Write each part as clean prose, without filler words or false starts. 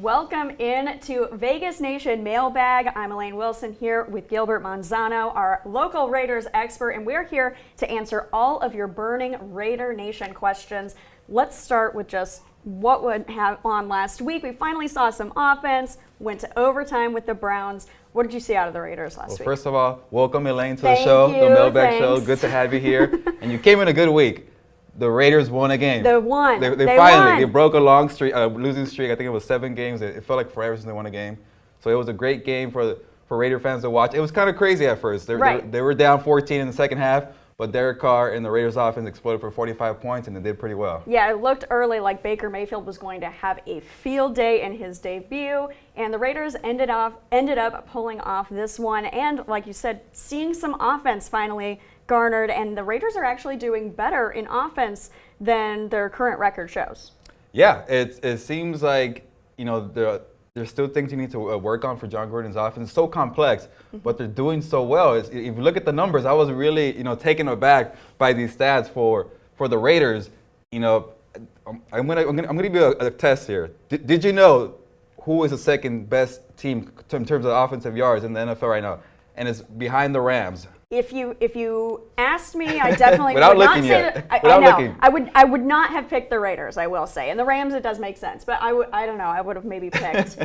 Welcome in to Vegas Nation Mailbag. I'm Elaine Wilson here with Gilbert Manzano, our local Raiders expert, and we're here to answer all of your burning Raider Nation questions. Let's start with just what went on last week. We finally saw some offense, went to overtime with the Browns. What did you see out of the Raiders last week? First of all, welcome Elaine to the show, the Mailbag show. Good to have you here. And you came in a good week. The Raiders won a game. They won. They finally won. They broke a long streak, losing streak. I think it was 7 games. It felt like forever since they won a game. So it was a great game for Raider fans to watch. It was kind of crazy at first. They were down 14 in the second half, but Derek Carr and the Raiders offense exploded for 45 points, and they did pretty well. Yeah, it looked early like Baker Mayfield was going to have a field day in his debut, and the Raiders ended up pulling off this one. And like you said, seeing some offense finally garnered, and the Raiders are actually doing better in offense than their current record shows. Yeah, it seems like, you know, there's still things you need to work on for John Gruden's offense. It's so complex, but they're doing so well. If you look at the numbers, I was really, taken aback by these stats for the Raiders. I'm gonna give you a test here. Did you know who is the second best team in terms of offensive yards in the NFL right now? And it's behind the Rams. If you asked me, I definitely Without would looking not say yet. that. Without I know. looking. I would not have picked the Raiders, I will say. And the Rams, it does make sense. But I don't know. I would have maybe picked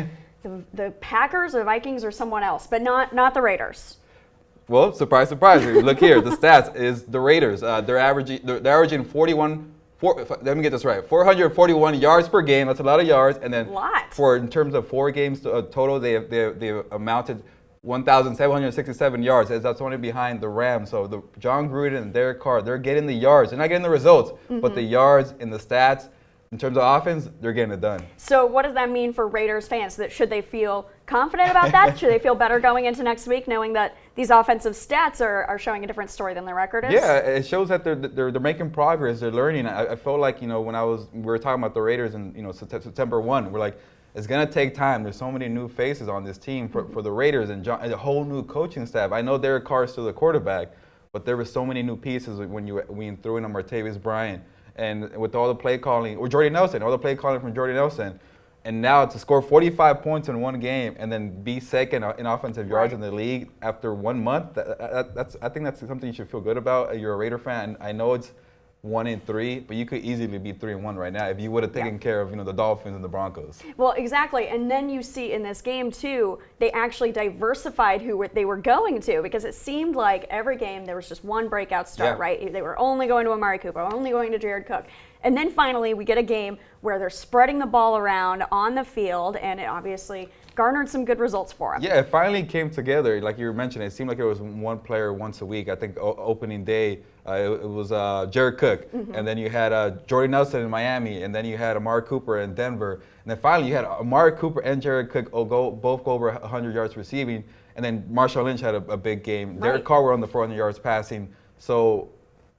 the Packers or Vikings or someone else, but not the Raiders. Well, surprise, surprise. Look here. The stats is the Raiders. They're averaging 441 yards per game. That's a lot of yards. And then in terms of 4 games total, they've amounted 1,767 yards. That's only behind the Rams. So John Gruden and Derek Carr, they're getting the yards. They're not getting the results, but the yards and the stats, in terms of offense, they're getting it done. So what does that mean for Raiders fans? Should they feel confident about that? Should they feel better going into next week, knowing that these offensive stats are showing a different story than their record is? Yeah, it shows that they're making progress. They're learning. I felt like, when we were talking about the Raiders in September 1, we're like, it's going to take time. There's so many new faces on this team for the Raiders and a whole new coaching staff. I know Derek Carr is still the quarterback, but there were so many new pieces when you threw in a Martavis Bryant and with all the play calling, or Jordy Nelson, all the play calling from Jordy Nelson. And now to score 45 points in one game and then be second in offensive yards in the league after 1 month, I think that's something you should feel good about. You're a Raider fan. I know it's 1-3, but you could easily be 3-1 right now if you would have taken care of the Dolphins and the Broncos. Well, exactly, and then you see in this game too, they actually diversified who they were going to, because it seemed like every game there was just one breakout star, right? They were only going to Amari Cooper, only going to Jared Cook. And then finally we get a game where they're spreading the ball around on the field, and it obviously garnered some good results for them. Yeah, it finally came together. Like you were mentioning, it seemed like it was one player once a week. I think opening day, it was Jared Cook, and then you had Jordy Nelson in Miami, and then you had Amari Cooper in Denver, and then finally you had Amari Cooper and Jared Cook both go over 100 yards receiving, and then Marshawn Lynch had a big game. Derek Carr were on the 400 yards passing. So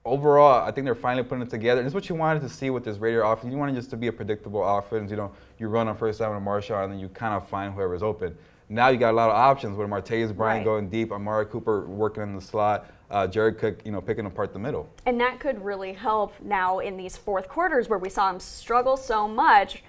overall, I think they're finally putting it together. And it's what you wanted to see with this Raider offense. You wanted just to be a predictable offense. You run on first down with Marshawn, and then you kind of find whoever's open. Now you got a lot of options with Martavis Bryant going deep, Amari Cooper working in the slot, Jared Cook, picking apart the middle. And that could really help now in these fourth quarters where we saw them struggle so much.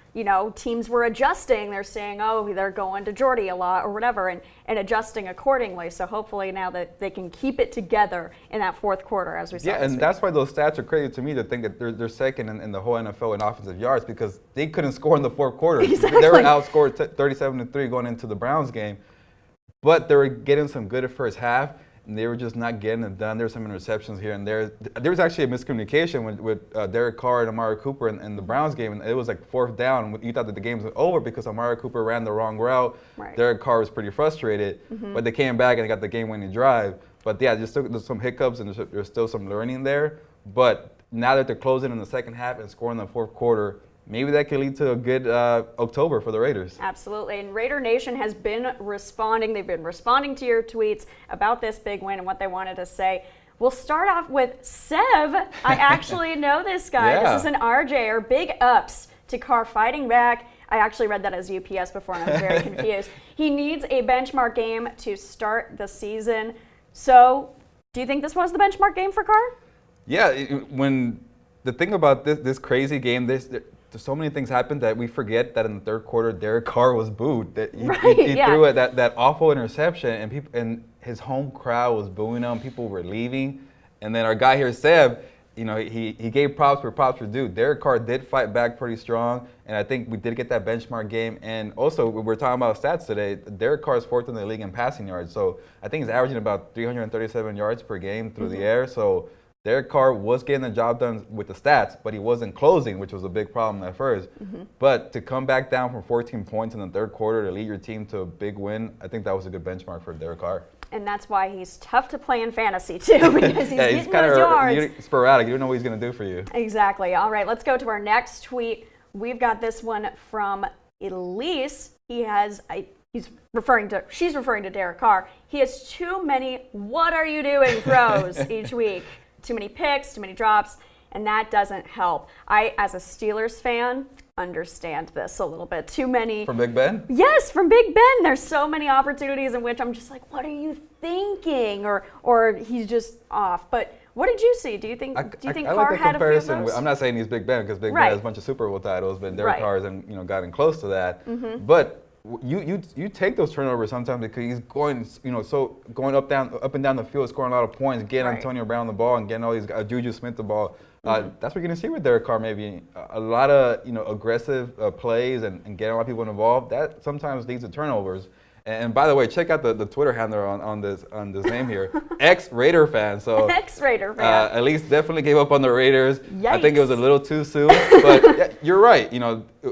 Teams were adjusting. They're saying, oh, they're going to Jordy a lot or whatever, and adjusting accordingly. So hopefully now that they can keep it together in that fourth quarter, as we saw. Yeah, and that's why those stats are crazy to me, to think that they're second in the whole NFL in offensive yards, because they couldn't score in the fourth quarter. Exactly. They were outscored 37-3 going into the Browns game, but they were getting some good at first half. And they were just not getting it done. There were some interceptions here and there. There was actually a miscommunication with Derek Carr and Amari Cooper in the Browns game. And it was like fourth down. You thought that the game was over because Amari Cooper ran the wrong route. Derek Carr was pretty frustrated. But they came back and they got the game-winning drive. But yeah, there's some hiccups and there's still some learning there. But now that they're closing in the second half and scoring in the fourth quarter, maybe that could lead to a good October for the Raiders. Absolutely. And Raider Nation has been responding. They've been responding to your tweets about this big win and what they wanted to say. We'll start off with Sev. I actually know this guy. Yeah. This is an RJ, big ups to Carr fighting back. I actually read that as UPS before, and I was very confused. He needs a benchmark game to start the season. So do you think this was the benchmark game for Carr? Yeah, when the thing about this crazy game, so many things happened that we forget that in the third quarter, Derek Carr was booed. That he yeah. threw it that awful interception, and his home crowd was booing him. People were leaving, and then our guy here, Seb, he gave props where props were due. Derek Carr did fight back pretty strong, and I think we did get that benchmark game. And also, we're talking about stats today. Derek Carr is fourth in the league in passing yards, so I think he's averaging about 337 yards per game through the air. So Derek Carr was getting the job done with the stats, but he wasn't closing, which was a big problem at first. But to come back down from 14 points in the third quarter to lead your team to a big win, I think that was a good benchmark for Derek Carr. And that's why he's tough to play in fantasy, too, because he's getting those yards. Sporadic. You don't know what he's going to do for you. Exactly. All right, let's go to our next tweet. We've got this one from Elise. She's referring to Derek Carr. He has too many "what are you doing" throws each week. Too many picks, too many drops, and that doesn't help. I, as a Steelers fan, understand this a little bit. Too many. From Big Ben? Yes, from Big Ben. There's so many opportunities in which I'm just like, what are you thinking? Or he's just off. But what did you see? Do you think Carr had a few of those? I'm not saying he's Big Ben because Big Ben has a bunch of Super Bowl titles, but Derek Carr hasn't gotten close to that. But you take those turnovers sometimes because he's going going up and down the field, scoring a lot of points, getting Antonio Brown the ball and getting all these Juju Smith the ball. That's what you're going to see with Derek Carr, maybe a lot of aggressive plays and getting a lot of people involved. That sometimes leads to turnovers. And by the way, check out the Twitter handler on this name here, ex-Raider fan. So ex-Raider fan. At least definitely gave up on the Raiders. Yikes. I think it was a little too soon, but yeah, you're right.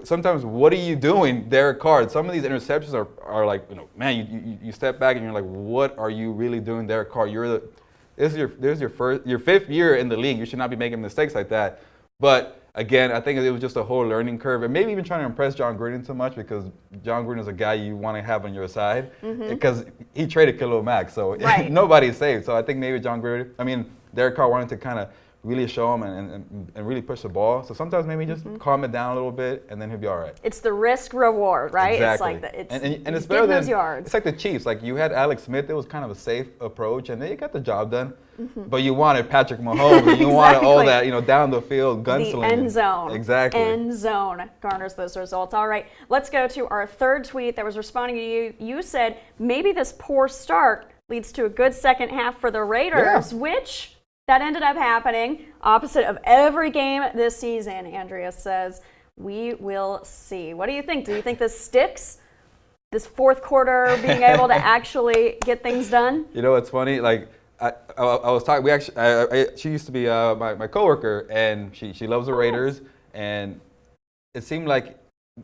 Sometimes what are you doing, Derek Carr? Some of these interceptions are like, man, you step back and you're like, what are you really doing, Derek Carr? This is your fifth year in the league. You should not be making mistakes like that. But again, I think it was just a whole learning curve, and maybe even trying to impress John Gruden too much because John Gruden is a guy you want to have on your side because he traded Khalil Mack, so nobody's safe. So I think maybe Derek Carr wanted to kind of really show him and really push the ball. So sometimes maybe just calm it down a little bit, and then he'll be all right. It's the risk reward, right? Exactly. It's like and it's better than those yards. It's like the Chiefs. Like you had Alex Smith, it was kind of a safe approach, and they got the job done. But you wanted Patrick Mahomes, and you wanted all that, down the field gunslinging. The end zone. Exactly. End zone garners those results. All right, let's go to our third tweet that was responding to you. You said maybe this poor start leads to a good second half for the Raiders, which that ended up happening. Opposite of every game this season, Andrea says. We will see. What do you think? Do you think this sticks? This fourth quarter being able to actually get things done? It's funny. Like I was talking. We actually, she used to be my coworker, and she loves the Raiders, and it seemed like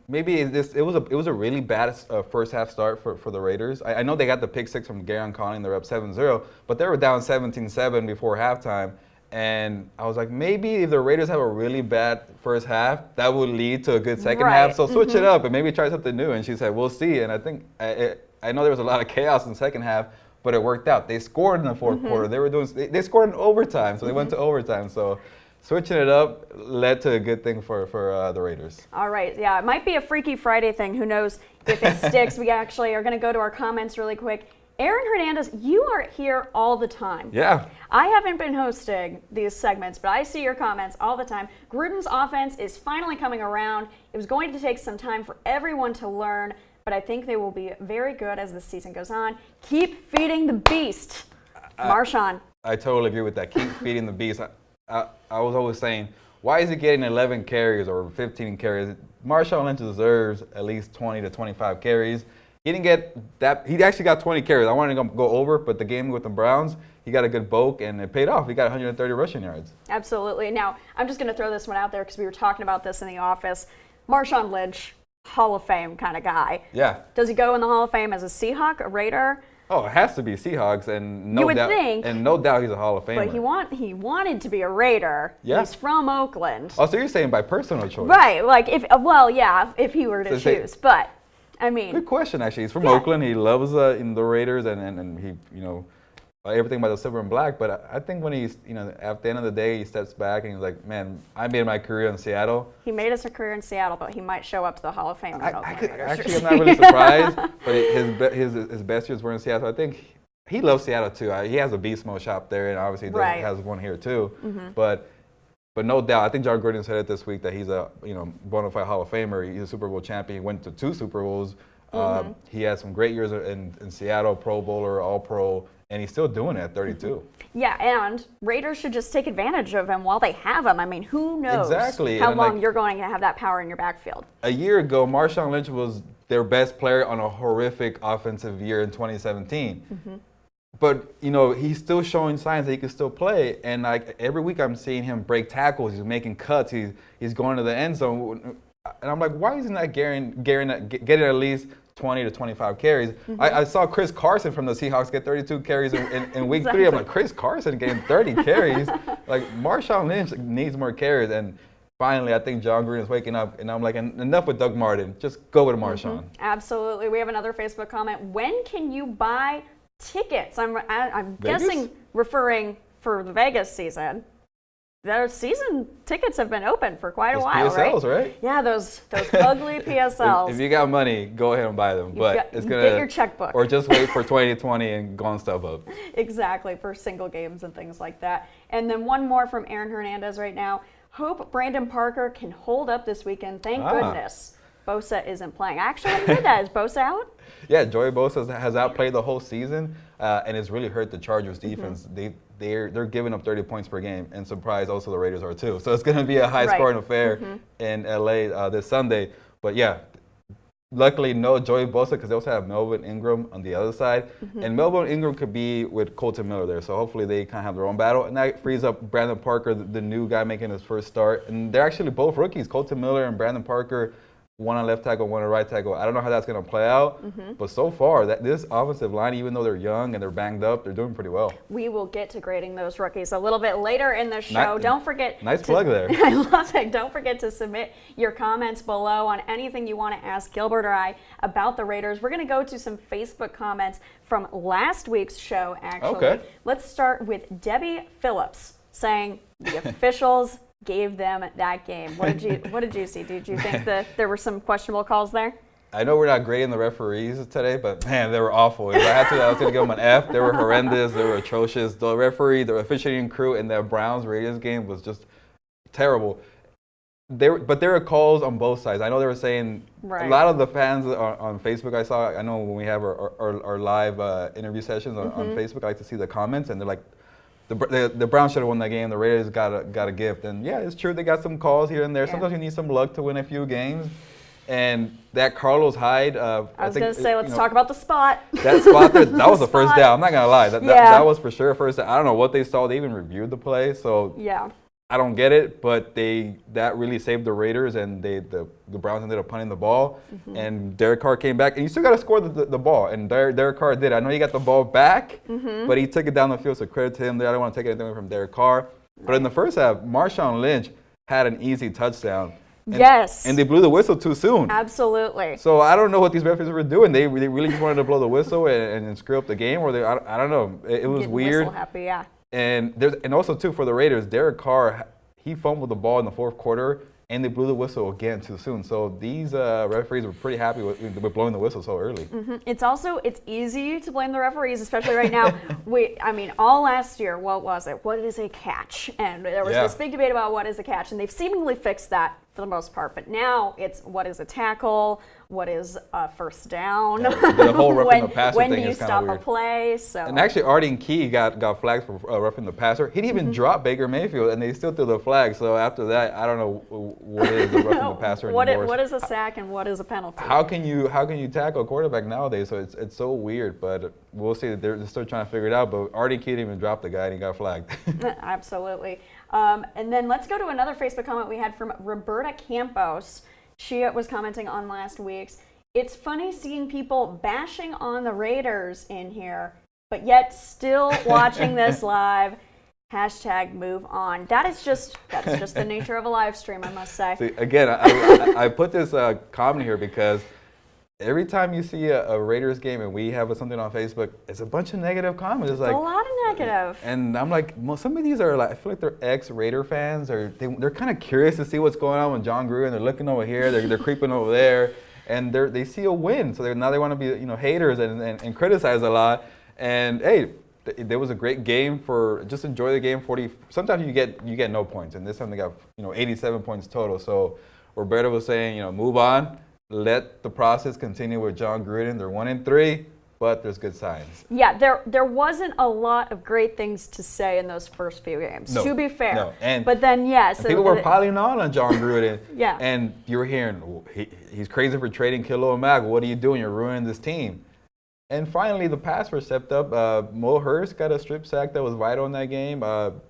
maybe it was a really bad first half start for the Raiders. I know they got the pick six from Garyon Conley, and they're up 7-0, but they were down 17-7 before halftime. And I was like, maybe if the Raiders have a really bad first half, that will lead to a good second half. So switch it up and maybe try something new. And she said, we'll see. And I think I know there was a lot of chaos in the second half, but it worked out. They scored in the fourth quarter. They scored in overtime, so they went to overtime. So switching it up led to a good thing for the Raiders. All right, yeah, it might be a Freaky Friday thing. Who knows if it sticks? We actually are going to go to our comments really quick. Aaron Hernandez, you are here all the time. Yeah. I haven't been hosting these segments, but I see your comments all the time. Gruden's offense is finally coming around. It was going to take some time for everyone to learn, but I think they will be very good as the season goes on. Keep feeding the beast. Marshawn. I totally agree with that. Keep feeding the beast. I was always saying, why is he getting 11 carries or 15 carries? Marshawn Lynch deserves at least 20 to 25 carries. He didn't get that. He actually got 20 carries. I wanted to go over, but the game with the Browns, he got a good bulk, and it paid off. He got 130 rushing yards. Absolutely. Now, I'm just going to throw this one out there because we were talking about this in the office. Marshawn Lynch, Hall of Fame kind of guy. Yeah. Does he go in the Hall of Fame as a Seahawk, a Raider? Oh, it has to be Seahawks, and no you would doubt, think, and no doubt he's a Hall of Famer. But he wanted to be a Raider. Yeah. He's from Oakland. Oh, so you're saying by personal choice? Right. Like if he were to choose, but. I mean, good question. Actually, he's from Oakland. He loves in the Raiders, and he everything about the silver and black. But I think when he's at the end of the day, he steps back and he's like, man, I made my career in Seattle. He made his career in Seattle, but he might show up to the Hall of Fame. Actually, I'm not really surprised. But his best years were in Seattle. I think he loves Seattle too. He has a beast mode shop there, and obviously has one here too. But But no doubt, I think John Gruden said it this week that he's a bona fide Hall of Famer. He's a Super Bowl champion. He went to 2 Super Bowls. He had some great years in Seattle, Pro Bowler, All Pro, and he's still doing it at 32. Yeah, and Raiders should just take advantage of him while they have him. I mean, who knows exactly. how long you're going to have that power in your backfield. A year ago, Marshawn Lynch was their best player on a horrific offensive year in 2017. But, he's still showing signs that he can still play. And like every week I'm seeing him break tackles. He's making cuts. He's going to the end zone. And I'm like, why isn't that getting at least 20 to 25 carries? I saw Chris Carson from the Seahawks get 32 carries in week 3. I'm like, Chris Carson getting 30 carries? Like, Marshawn Lynch needs more carries. And finally, I think John Gruden is waking up. And I'm like, enough with Doug Martin. Just go with Marshawn. Absolutely. We have another Facebook comment. When can you buy tickets? I'm guessing referring for the Vegas season. Their season tickets have been open for quite a while, PSLs, right? Yeah, those ugly PSLs. If you got money, go ahead and buy them. But it's gonna get your checkbook, or just wait for 2020 and go on StubHub. Exactly, for single games and things like that. And then one more from Aaron Hernandez right now. Hope Brandon Parker can hold up this weekend. Thank goodness Bosa isn't playing. I actually haven't heard that. Is Bosa out? Yeah, Joey Bosa has outplayed the whole season, and it's really hurt the Chargers defense. They're giving up 30 points per game, and surprise, also the Raiders are too. So it's going to be a high-scoring affair in LA this Sunday. But yeah, luckily no Joey Bosa because they also have Melvin Ingram on the other side, and Melvin Ingram could be with Colton Miller there. So hopefully they kind of have their own battle, and that frees up Brandon Parker, the new guy making his first start. And they're actually both rookies, Colton Miller and Brandon Parker. One on left tackle, one on right tackle. I don't know how that's going to play out, but so far, this offensive line, even though they're young and they're banged up, they're doing pretty well. We will get to grading those rookies a little bit later in the show. Don't forget. Nice plug there. I love it. Don't forget to submit your comments below on anything you want to ask Gilbert or I about the Raiders. We're going to go to some Facebook comments from last week's show, actually. Okay. Let's start with Debbie Phillips saying the officials gave them that game. What did you see? Did you think that there were some questionable calls there? I know we're not grading the referees today, but man, they were awful. If I had to, I was going to give them an F. They were horrendous. They were atrocious. The the officiating crew in the Browns-Raiders game was just terrible. But there were calls on both sides. I know they were saying a lot of the fans on Facebook I know when we have our live interview sessions on Facebook, I like to see the comments, and they're like, the Browns should have won that game. The Raiders got a gift. And yeah, it's true. They got some calls here and there. Yeah. Sometimes you need some luck to win a few games. And that Carlos Hyde. I was going to say, let's talk about the spot. That spot there, that was the first down. I'm not going to lie. That was for sure a first down. I don't know what they saw. They even reviewed the play. So yeah, I don't get it. But that really saved the Raiders, and the Browns ended up punting the ball. And Derek Carr came back. And you still got to score the ball. And Derek Carr did. I know he got the ball back, but he took it down the field. So credit to him there. I don't want to take anything away from Derek Carr. But in the first half, Marshawn Lynch had an easy touchdown. And they blew the whistle too soon. Absolutely. So I don't know what these referees were doing. They really just wanted to blow the whistle and screw up the game, or I don't know. It was weird. Whistle happy, yeah. And also too for the Raiders, Derek Carr, he fumbled the ball in the fourth quarter, and they blew the whistle again too soon. So these referees were pretty happy with blowing the whistle so early. It's easy to blame the referees, especially right now. All last year, what was it? What is a catch? And there was this big debate about what is a catch, and they've seemingly fixed that for the most part. But now it's what is a tackle, what is a first down, the whole roughing the passer when thing do you is kind of weird. Stop a play? So. And actually, Arden Key got flagged for roughing the passer. He didn't even drop Baker Mayfield, and they still threw the flag. So after that, I don't know what is the roughing the passer anymore. What is a sack and what is a penalty? How can you tackle a quarterback nowadays? So it's so weird, but we'll see. They're still trying to figure it out. But Arden Key didn't even drop the guy, and he got flagged. Absolutely. And then let's go to another Facebook comment we had from Roberta Campos. She was commenting on last week's. It's funny seeing people bashing on the Raiders in here, but yet still watching this live. #move on. That's just the nature of a live stream, I must say. See, again, I put this comment here because every time you see a Raiders game and we have something on Facebook, it's a bunch of negative comments. It's like a lot of negative. And I'm like, well, some of these are like, I feel like they're ex-Raider fans, or they're kind of curious to see what's going on with John Gruden. They're looking over here, they're creeping over there, and they see a win, so now they want to be haters and criticize a lot. And hey, there was a great game for just enjoy the game. 40. Sometimes you get no points, and this time they got 87 points total. So Roberto was saying, move on, let the process continue with John Gruden. They're 1-3, but there's good signs. Yeah, there wasn't a lot of great things to say in those first few games. No, to be fair, no. But then yes, people were piling on John Gruden. Yeah, and you were hearing he's crazy for trading Khalil Mack. What are you doing? You're ruining this team. And finally, the pass rush stepped up. Mo Hurst got a strip sack that was vital in that game.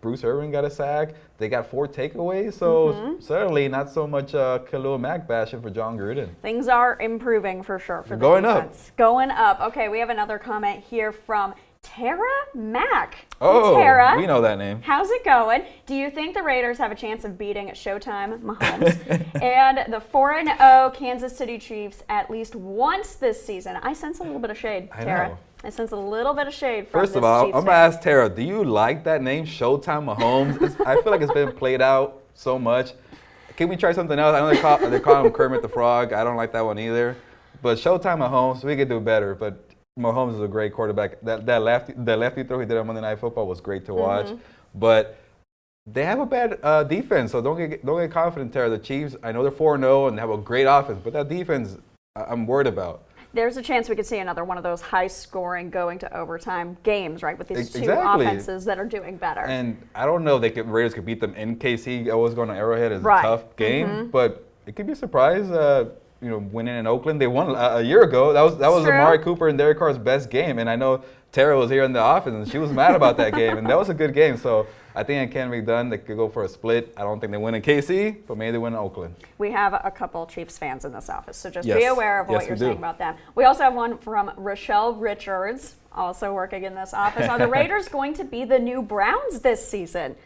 Bruce Irvin got a sack. They got 4 takeaways. So certainly not so much Khalil Mack bashing for John Gruden. Things are improving for sure for the defense. Going up. Okay, we have another comment here from Tara Mack. Oh, hey, Tara, we know that name. How's it going? Do you think the Raiders have a chance of beating Showtime Mahomes and the 4-0 Kansas City Chiefs at least once this season? I sense a little bit of shade, Tara. I know. I sense a little bit of shade from First this of all, Chiefs I'm going to ask Tara, do you like that name, Showtime Mahomes? I feel like it's been played out so much. Can we try something else? I know they call him Kermit the Frog. I don't like that one either. But Showtime Mahomes, we could do better. But Mahomes is a great quarterback. That lefty throw he did on Monday Night Football was great to watch. But they have a bad defense, so don't get confident, Tara. The Chiefs, I know they're 4-0 and they have a great offense, but that defense, I'm worried about. There's a chance we could see another one of those high-scoring, going to overtime games, right, with these two offenses that are doing better. And I don't know if Raiders could beat them in KC. Always going to Arrowhead is a tough game, but it could be a surprise. Winning in Oakland, they won a year ago. That was Amari Cooper and Derek Carr's best game, and I know Tara was here in the office and she was mad about that game, and that was a good game. So I think it can be done. They could go for a split. I don't think they win in KC, but maybe they win in Oakland. We have a couple Chiefs fans in this office, so just be aware of what you're saying about them. We also have one from Rochelle Richards, also working in this office. Are the Raiders going to be the new Browns this season?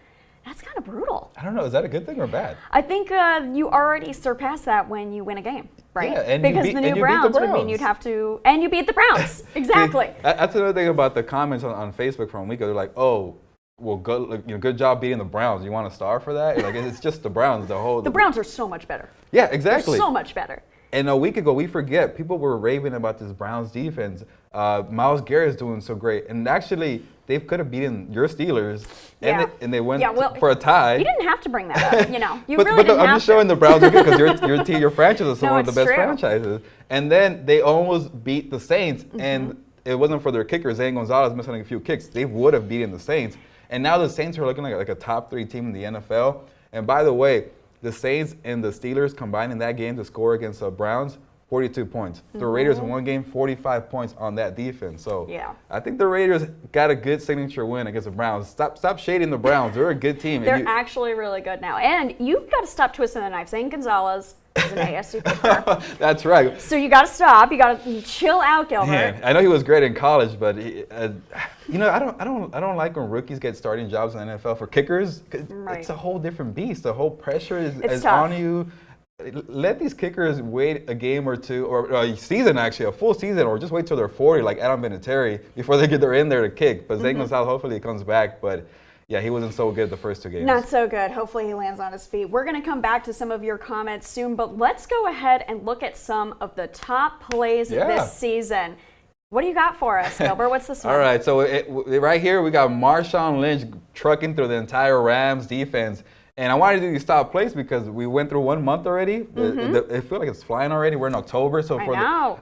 That's kind of brutal. I don't know. Is that a good thing or bad? I think you already surpass that when you win a game, right? Yeah, and because the new Browns would mean you'd have to, and you beat the Browns. Exactly. That's another thing about the comments on Facebook from a week ago. They're like, "Oh, well, good job beating the Browns. You want a star for that?" Like, it's just the Browns. The Browns are so much better. Yeah, exactly. They're so much better. And a week ago, we forget, people were raving about this Browns defense. Myles Garrett's doing so great. And actually, they could have beaten your Steelers, and they went for a tie. You didn't have to bring that up, You but, really but didn't have I'm just showing the Browns are good because your franchise is one of the best franchises. And then they almost beat the Saints, and it wasn't for their kicker, Zane Gonzalez, missing a few kicks. They would have beaten the Saints. And now the Saints are looking like a top 3 team in the NFL. And by the way, the Saints and the Steelers combined in that game to score against the Browns, 42 points. The Raiders in one game, 45 points on that defense. So I think the Raiders got a good signature win against the Browns. Stop shading the Browns. They're a good team. They're actually really good now. And you've got to stop twisting the knife. Zane Gonzalez is an ASU kicker. That's right. So you got to stop. You got to chill out, Gilbert. Man, I know he was great in college, but I don't like when rookies get starting jobs in the NFL for kickers. It's a whole different beast. The whole pressure is on you. Let these kickers wait a game or two, or a season actually, a full season, or just wait till they're 40, like Adam Vinatieri, before they get in there to kick. But Zane Gonzalez, hopefully he comes back. But yeah, he wasn't so good the first 2 games. Not so good. Hopefully he lands on his feet. We're going to come back to some of your comments soon, but let's go ahead and look at some of the top plays this season. What do you got for us, Gilbert? What's this one? All right, so right here we got Marshawn Lynch trucking through the entire Rams defense. And I wanted to do these top plays because we went through 1 month already. I feel like it's flying already. We're in October. So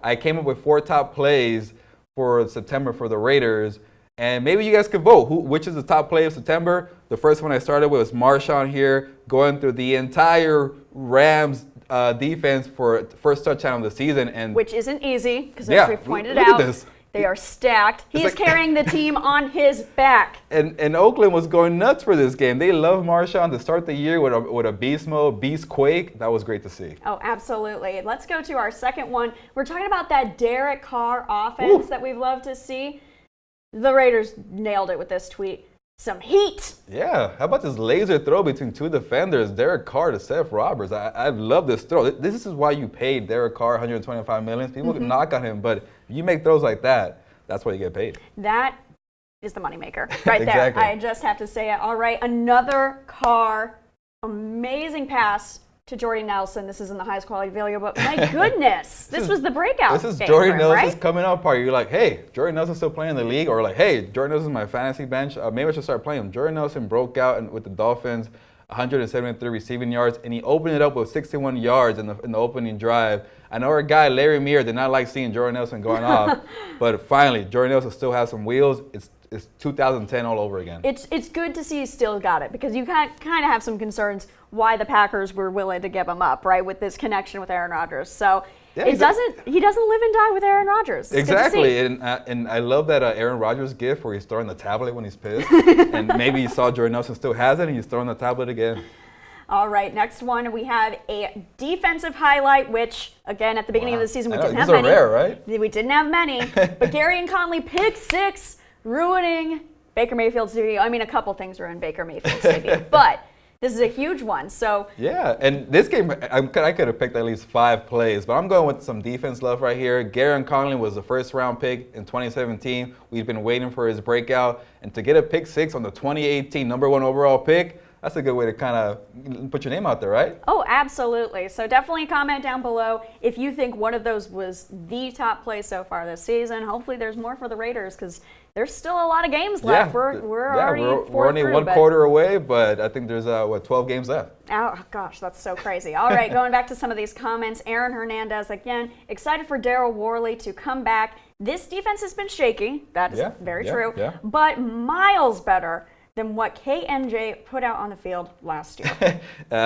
I came up with 4 top plays for September for the Raiders. And maybe you guys could vote. Which is the top play of September? The first one I started with was Marshawn here, going through the entire Rams defense for first touchdown of the season. And which isn't easy because as we pointed out, they are stacked. He's carrying the team on his back. And Oakland was going nuts for this game. They love Marshawn to start the year with a beast mode, beast quake. That was great to see. Oh, absolutely. Let's go to our second one. We're talking about that Derek Carr offense that we've loved to see. The Raiders nailed it with this tweet. Some heat. Yeah. How about this laser throw between 2 defenders, Derek Carr to Seth Roberts? I love this throw. This is why you paid Derek Carr $125 million. People can knock on him, but if you make throws like that, that's why you get paid. That is the moneymaker right there. I just have to say it. All right, another Carr, amazing pass to Jordy Nelson. This isn't the highest quality video, but my goodness, this was the breakout. This is game Jordy for him, Nelson's right? coming out party. You're like, hey, Jordy Nelson's still playing in the league, or like, hey, Jordy Nelson's my fantasy bench. Maybe I should start playing him. Jordy Nelson broke out with the Dolphins, 173 receiving yards, and he opened it up with 61 yards in the opening drive. I know our guy Larry Meir did not like seeing Jordy Nelson going off, but finally, Jordy Nelson still has some wheels. It's 2010 all over again. It's good to see he still got it, because you kind of have some concerns why the Packers were willing to give him up, right, with this connection with Aaron Rodgers. So Yeah, he doesn't live and die with Aaron Rodgers. It's exactly, and I love that Aaron Rodgers gif where he's throwing the tablet when he's pissed, and maybe you saw Jordy Nelson still has it, and he's throwing the tablet again. All right, next one, we have a defensive highlight, which, again, at the beginning of the season, we didn't have many. These are rare, right? We didn't have many, but Gary and Conley pick six, ruining Baker Mayfield Stadium. I mean, a couple things ruined Baker Mayfield Stadium, but this is a huge one. So yeah, and this game, I could have picked at least 5 plays, but I'm going with some defense love right here. Gary Conley was the first-round pick in 2017. We've been waiting for his breakout, and to get a pick 6 on the 2018 #1 overall pick, that's a good way to kind of put your name out there, right? Oh, absolutely. So definitely comment down below if you think one of those was the top play so far this season. Hopefully there's more for the Raiders, because there's still a lot of games left. We're only one quarter away, but I think there's 12 games left. Oh gosh, that's so crazy. All right, going back to some of these comments. Aaron Hernandez, again, excited for Daryl Worley to come back. This defense has been shaky. That is very true. Yeah. But miles better than what KNJ put out on the field last year.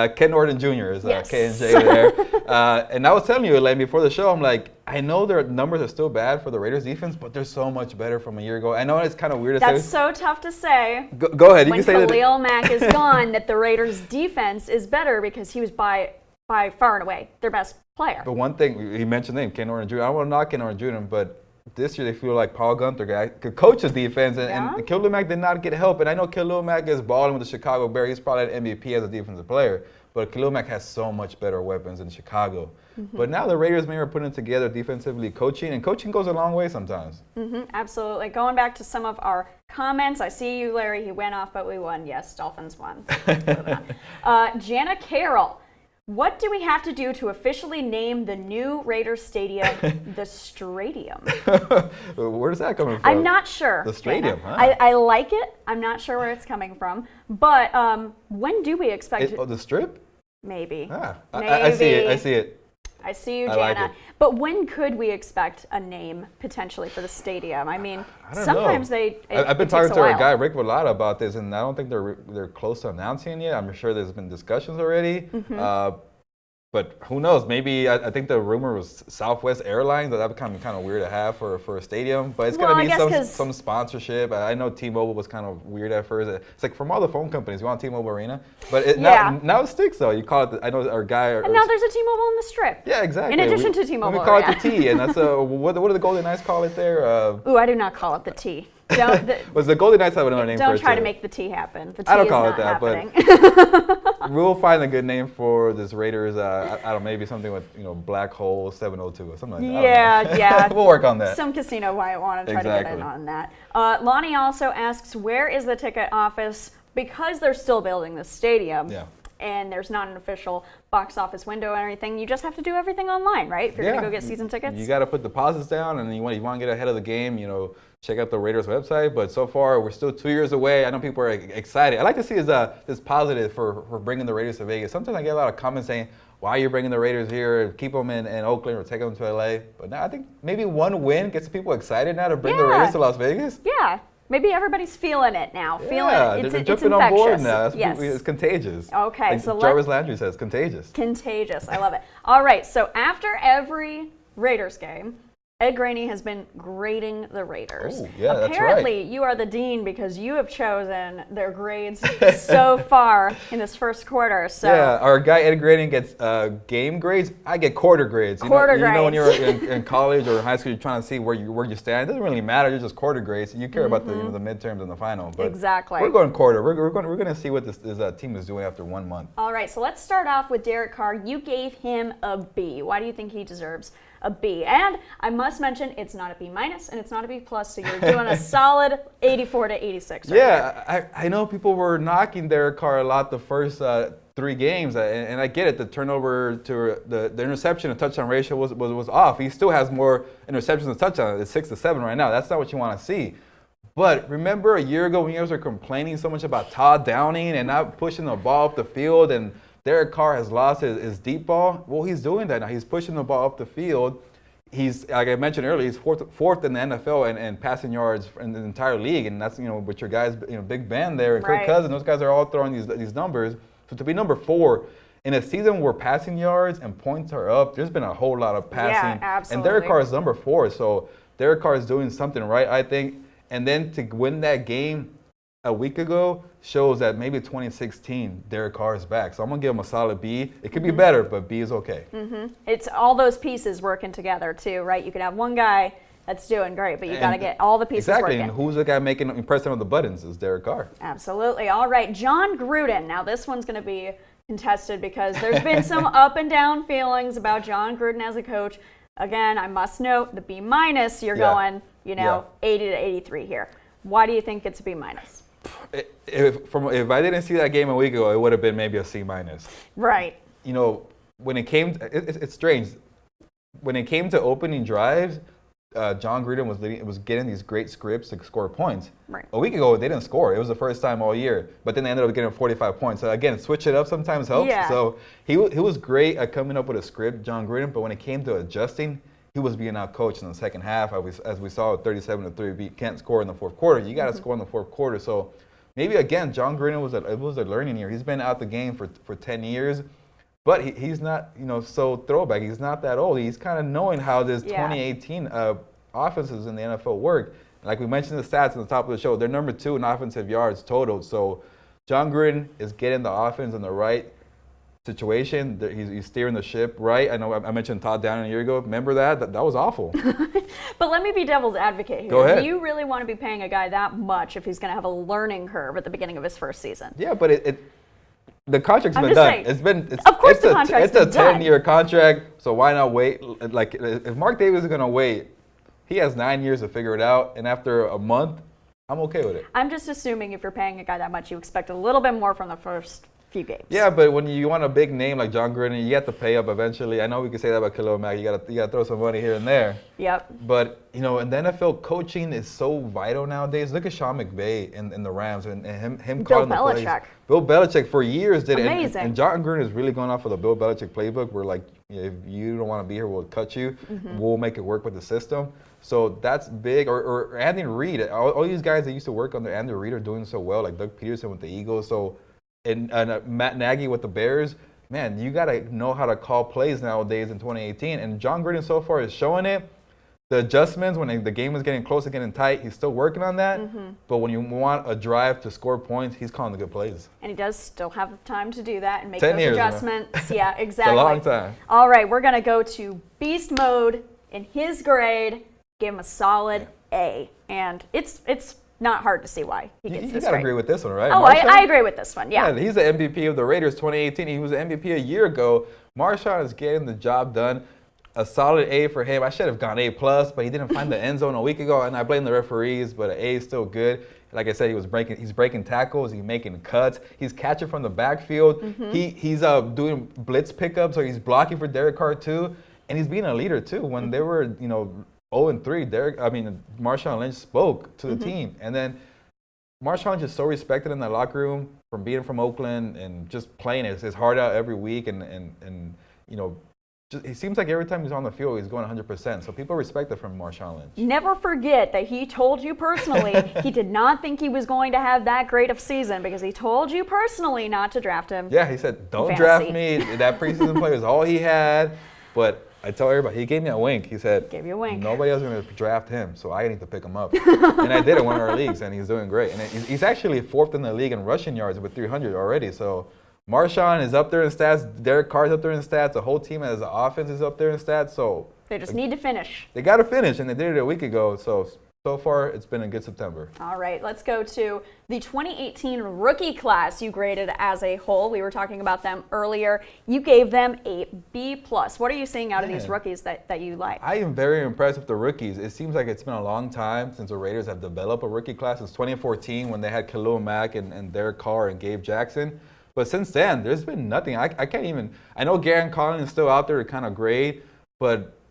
Ken Norton Jr. is Yes. KNJ there. And I was telling you, Elaine, before the show, I'm like, I know their numbers are still bad for the Raiders defense, but they're so much better from a year ago. I know it's kind of weird to say. That's so tough to say. Go ahead. You when can say that. Khalil Mack is gone, that the Raiders defense is better, because he was by far and away their best player. But one thing, he mentioned the name, Ken Norton Jr. I don't want to knock Ken Norton Jr., but this year they feel like Paul Gunther guy could coach the defense, and Khalil Mack did not get help. And I know Khalil Mack is balling with the Chicago Bears. He's probably an MVP as a defensive player, but Khalil Mack has so much better weapons in Chicago. But now the Raiders maybe are putting it together defensively, coaching, and coaching goes a long way sometimes. Absolutely. Going back to some of our comments, I see you, Larry. He went off, but we won. Yes, Dolphins won. Jana Carroll. What do we have to do to officially name the new Raiders Stadium the Stradium? Where's that coming from? I'm not sure. The Stradium, huh? I like it. I'm not sure where it's coming from. But when do we expect it? Oh, the Strip? Maybe. Maybe. I see it. I see it. I see you, I Jana. like it. But when could we expect a name potentially for the stadium? I mean, I don't sometimes know. it I've been takes talking a to our while. guy Rick Vallada about this, and I don't think they're close to announcing it yet. I'm sure there's been discussions already. But who knows? Maybe I think the rumor was Southwest Airlines. That would kind of weird to have for a stadium. But it's going to be some sponsorship. I know T-Mobile was kind of weird at first. It's like from all the phone companies, you want T-Mobile Arena. But now it sticks though. You call it. I know our guy. And now there's a T-Mobile in the Strip. Yeah, exactly. In addition to T-Mobile we call Arena. it the T, and that's what do the Golden Knights call it there? Ooh, I do not call it the T. Was the Golden Knights have another name for it? Don't try too. to make the T happen. The T I don't is call not it that, happening. but we'll find a good name for this Raiders. I don't know, maybe something with Black Hole 702 or something like that. Yeah. We'll work on that. Some casino might want to try to get in on that. Lonnie also asks, where is the ticket office? Because they're still building the stadium. Yeah. And there's not an official box office window or anything. You just have to do everything online, right? If you're going to go get season tickets. You got to put deposits down, and you want to get ahead of the game, check out the Raiders website. But so far, we're still 2 years away. I know people are excited. I like to see this positive for bringing the Raiders to Vegas. Sometimes I get a lot of comments saying, why are you bringing the Raiders here? Keep them in Oakland or take them to LA. But now I think maybe one win gets people excited now to bring the Raiders to Las Vegas. Yeah. Maybe everybody's feeling it now. They're jumping on board now. It's contagious. Okay, like so Jarvis Landry says, contagious. Contagious. I love it. All right, so after every Raiders game, Ed Graney has been grading the Raiders. Oh, yeah, Apparently, that's right. you are the dean because you have chosen their grades so far in this first quarter. So yeah, our guy Ed Graney gets game grades. I get quarter grades. You know when you're in college or high school, you're trying to see where you stand. It doesn't really matter. You're just quarter grades. You care about the midterms and the final. But exactly. We're going quarter. We're going to see what this team is doing after 1 month. All right, so let's start off with Derek Carr. You gave him a B. Why do you think he deserves a B. And I must mention, it's not a B minus and it's not a B plus, so you're doing a solid 84 to 86. Right yeah, I know people were knocking Derek Carr a lot the first 3 games, and I get it. The turnover to the interception and touchdown ratio was off. He still has more interceptions than touchdowns. It's 6 to 7 right now. That's not what you want to see. But remember a year ago when you guys were complaining so much about Todd Downing and not pushing the ball up the field, and Derek Carr has lost his deep ball? Well, he's doing that now. He's pushing the ball up the field. He's, like I mentioned earlier, he's fourth in the NFL and passing yards in the entire league. And that's, with your guys, Big Ben there and Kirk Cousins, those guys are all throwing these numbers. So to be number 4 in a season where passing yards and points are up, there's been a whole lot of passing. Yeah, absolutely. And Derek Carr is number 4. So Derek Carr is doing something right, I think. And then to win that game a week ago shows that maybe 2016, Derek Carr is back. So I'm going to give him a solid B. It could be better, but B is okay. It's all those pieces working together too, right? You could have one guy that's doing great, but you got to get all the pieces working. And who's the guy pressing on the buttons is Derek Carr. Absolutely. All right, John Gruden. Now this one's going to be contested because there's been some up and down feelings about John Gruden as a coach. Again, I must note the B minus, you're going, 80 to 83 here. Why do you think it's a B minus? If I didn't see that game a week ago, it would have been maybe a C minus. Right. When it came, it's strange. When it came to opening drives, John Gruden was getting these great scripts to score points. Right. A week ago, they didn't score. It was the first time all year. But then they ended up getting 45 points. So again, switch it up sometimes helps. Yeah. So he was great at coming up with a script, John Gruden. But when it came to adjusting, he was being out-coached in the second half. As we saw, 37-3, can't score in the fourth quarter. You got to score in the fourth quarter. So maybe, again, John Gruden was a learning year. He's been out the game for 10 years. But he's not, so throwback. He's not that old. He's kind of knowing how this 2018 offenses in the NFL work. Like we mentioned the stats on the top of the show, they're number 2 in offensive yards total. So John Gruden is getting the offense in the right situation. He's steering the ship right. I know I mentioned Todd Downing a year ago. Remember that? That was awful. But let me be devil's advocate here. Go ahead. Do you really want to be paying a guy that much if he's going to have a learning curve at the beginning of his first season? Yeah, but the contract's been done. Saying, of course the contract's been done. It's a 10-year contract, so why not wait? Like, if Mark Davis is going to wait, he has 9 years to figure it out, and after a month, I'm okay with it. I'm just assuming if you're paying a guy that much, you expect a little bit more from the first few games. Yeah, but when you want a big name like John Gruden, you have to pay up eventually. I know we can say that about Khalil Mack. You got to throw some money here and there. Yep. But, in the NFL, coaching is so vital nowadays. Look at Sean McVay in the Rams and him calling the plays. Bill Belichick for years did it. Amazing. And John Gruden is really going off of the Bill Belichick playbook where, like, if you don't want to be here, we'll cut you. We'll make it work with the system. So that's big. Or Andy Reid. All these guys that used to work under Andy Reid are doing so well, like Doug Peterson with the Eagles. So, and Matt Nagy with the Bears. Man, you got to know how to call plays nowadays in 2018. And John Gruden so far is showing it. The adjustments, when the game is getting close and getting tight, he's still working on that. But when you want a drive to score points, he's calling the good plays. And he does still have time to do that and make 10 those years, adjustments. Yeah, exactly. It's a long time. All right, we're going to go to beast mode in his grade. Give him a solid A. And it's not hard to see why he gets this You got to agree with this one, right? Oh, I agree with this one, yeah. He's the MVP of the Raiders 2018. He was the MVP a year ago. Marshawn is getting the job done. A solid A for him. I should have gone A+, but he didn't find the end zone a week ago, and I blame the referees, but an A is still good. Like I said, he's breaking tackles, he's making cuts, he's catching from the backfield. He's doing blitz pickups, or he's blocking for Derek Carr too, and he's being a leader too. When they were, 0-3, Marshawn Lynch spoke to the team, and then Marshawn just so respected in the locker room from being from Oakland and just playing his heart out every week, and it seems like every time he's on the field, he's going 100%. So people respect it from Marshawn Lynch. Never forget that he told you personally he did not think he was going to have that great of season because he told you personally not to draft him. Yeah, he said, don't draft me. That preseason play was all he had. But I tell everybody, he gave me a wink. He said, gave you a wink. Nobody else is going to draft him, so I need to pick him up. And I did in one of our leagues, and he's doing great. And he's actually 4th in the league in rushing yards with 300 already. So Marshawn is up there in stats. Derek Carr's up there in stats. The whole team as an offense is up there in stats. So they just need to finish. They got to finish, and they did it a week ago. So so far, it's been a good September. All right, let's go to the 2018 rookie class you graded as a whole. We were talking about them earlier. You gave them a B+. What are you seeing out of these rookies that you like? I am very impressed with the rookies. It seems like it's been a long time since the Raiders have developed a rookie class. Since 2014 when they had Khalil Mack and Derek Carr and Gabe Jackson. But since then, there's been nothing. I can't even – I know Garrett Collins is still out there to kind of grade, but –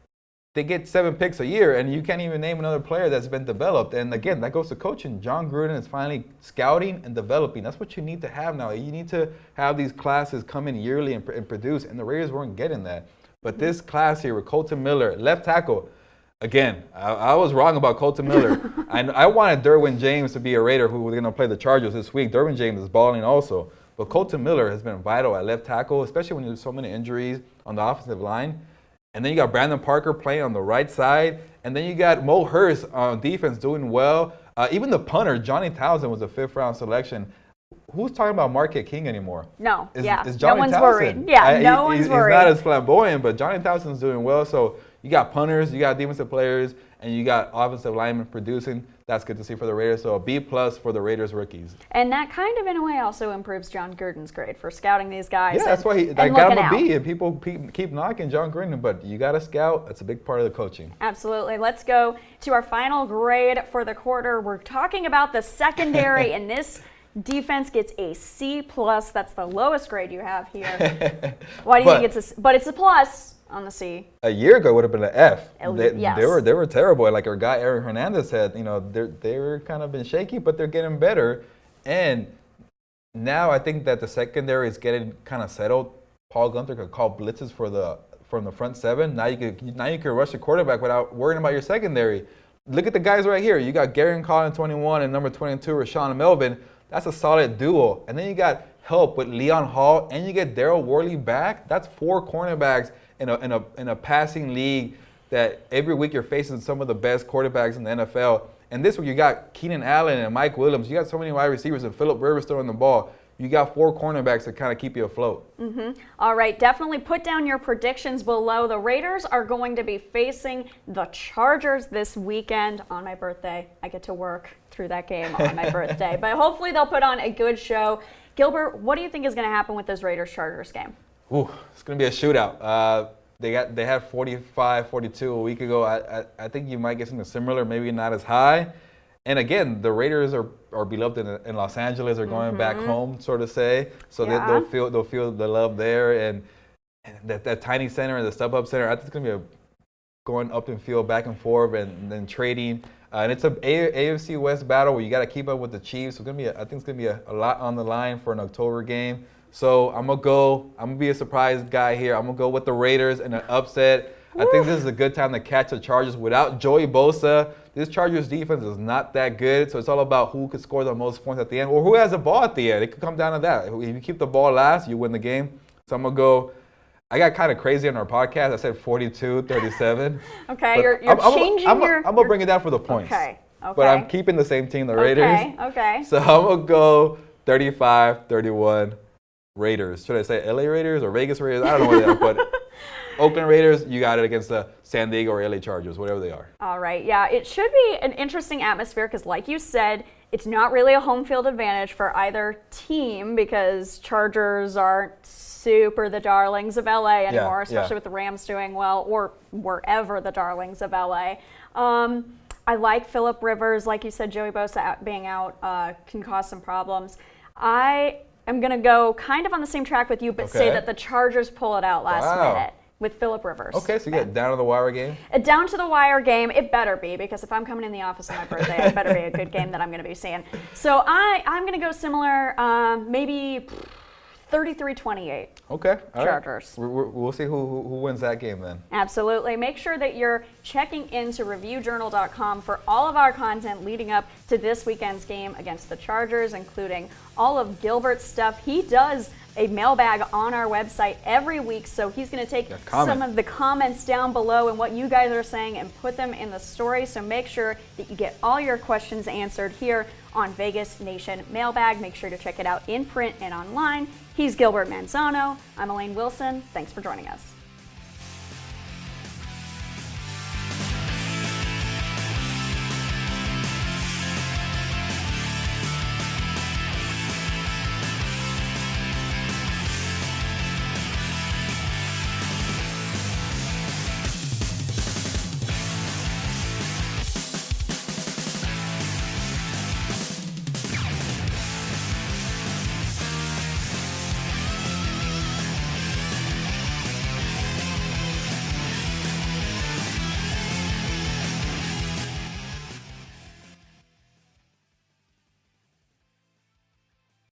they get 7 picks a year, and you can't even name another player that's been developed. And again, that goes to coaching. John Gruden is finally scouting and developing. That's what you need to have now. You need to have these classes come in yearly and produce, and the Raiders weren't getting that. But this class here with Colton Miller, left tackle, again, I was wrong about Colton Miller. I wanted Derwin James to be a Raider who was going to play the Chargers this week. Derwin James is balling also. But Colton Miller has been vital at left tackle, especially when there's so many injuries on the offensive line. And then you got Brandon Parker playing on the right side. And then you got Mo Hurst on defense doing well. Even the punter, Johnny Townsend, was a 5th-round selection. Who's talking about Marquette King anymore? No, Is no Johnny one's Townsend. worried. Yeah, no one's worried. He's not as flamboyant, but Johnny Townsend's doing well. So you got punters, you got defensive players, and you got offensive linemen producing. That's good to see for the Raiders. So a B+ for the Raiders rookies. And that kind of, in a way, also improves John Gruden's grade for scouting these guys. Yeah, that's why I got him a B. And people keep knocking John Gruden, but you got to scout. That's a big part of the coaching. Absolutely. Let's go to our final grade for the quarter. We're talking about the secondary, and this defense gets a C+. That's the lowest grade you have here. Why do you think it's but it's a plus on the C? A year ago it would have been an F. Yes. They were terrible. Like our guy Aaron Hernandez said, they were kind of been shaky, but they're getting better. And now I think that the secondary is getting kind of settled. Paul Gunther could call blitzes from the front 7. Now you can rush the quarterback without worrying about your secondary. Look at the guys right here. You got Garrett Collins 21 and number 22 Rashawn Melvin. That's a solid duo. And then you got help with Leon Hall, and you get Daryl Worley back. That's 4 cornerbacks in a passing league that every week you're facing some of the best quarterbacks in the NFL. And this week you got Keenan Allen and Mike Williams. You got so many wide receivers and Phillip Rivers throwing the ball. You got 4 cornerbacks to kind of keep you afloat. All right, definitely put down your predictions below. The Raiders are going to be facing the Chargers this weekend on my birthday. I get to work through that game on my birthday. But hopefully they'll put on a good show. Gilbert, what do you think is going to happen with this Raiders-Chargers game? Ooh, it's going to be a shootout. They had 45-42 a week ago. I think you might get something similar, maybe not as high. And again, the Raiders are beloved in Los Angeles. They're going back home, sort of say. So they'll feel the love there. And that tiny center and the step-up center, I think it's going to be going up and field back and forth and then trading. And it's an AFC West battle where you got to keep up with the Chiefs. So I think it's going to be a lot on the line for an October game. So I'm going to be a surprise guy here. I'm going to go with the Raiders in an upset. I think this is a good time to catch the Chargers without Joey Bosa. This Chargers defense is not that good, so it's all about who could score the most points at the end or who has the ball at the end. It could come down to that. If you keep the ball last, you win the game. So I'm going to go. I got kind of crazy on our podcast. I said 42-37. Okay, you're changing I'm going to bring it down for the points. Okay. But I'm keeping the same team, the Raiders. Okay. So I'm going to go 35-31 Raiders. Should I say LA Raiders or Vegas Raiders? I don't know what they are, but Oakland Raiders, you got it against the San Diego or LA Chargers, whatever they are. All right, yeah, it should be an interesting atmosphere because, like you said, it's not really a home field advantage for either team because Chargers aren't super the darlings of LA anymore, especially with the Rams doing well or wherever the darlings of LA. I like Phillip Rivers. Like you said, Joey Bosa being out can cause some problems. I am going to go kind of on the same track with you, but say that the Chargers pull it out last minute with Phillip Rivers. Okay, so you get down to the wire game? A down to the wire game. It better be, because if I'm coming in the office on my birthday, it better be a good game that I'm going to be seeing. So I'm going to go similar, maybe 33-28. Okay. All Chargers. Right. We'll see who wins that game then. Absolutely. Make sure that you're checking into reviewjournal.com for all of our content leading up to this weekend's game against the Chargers, including all of Gilbert's stuff. He does a mailbag on our website every week, so he's going to take some of the comments down below and what you guys are saying and put them in the story. So make sure that you get all your questions answered here on Vegas Nation Mailbag. Make sure to check it out in print and online. He's Gilbert Manzano. I'm Elaine Wilson. Thanks for joining us.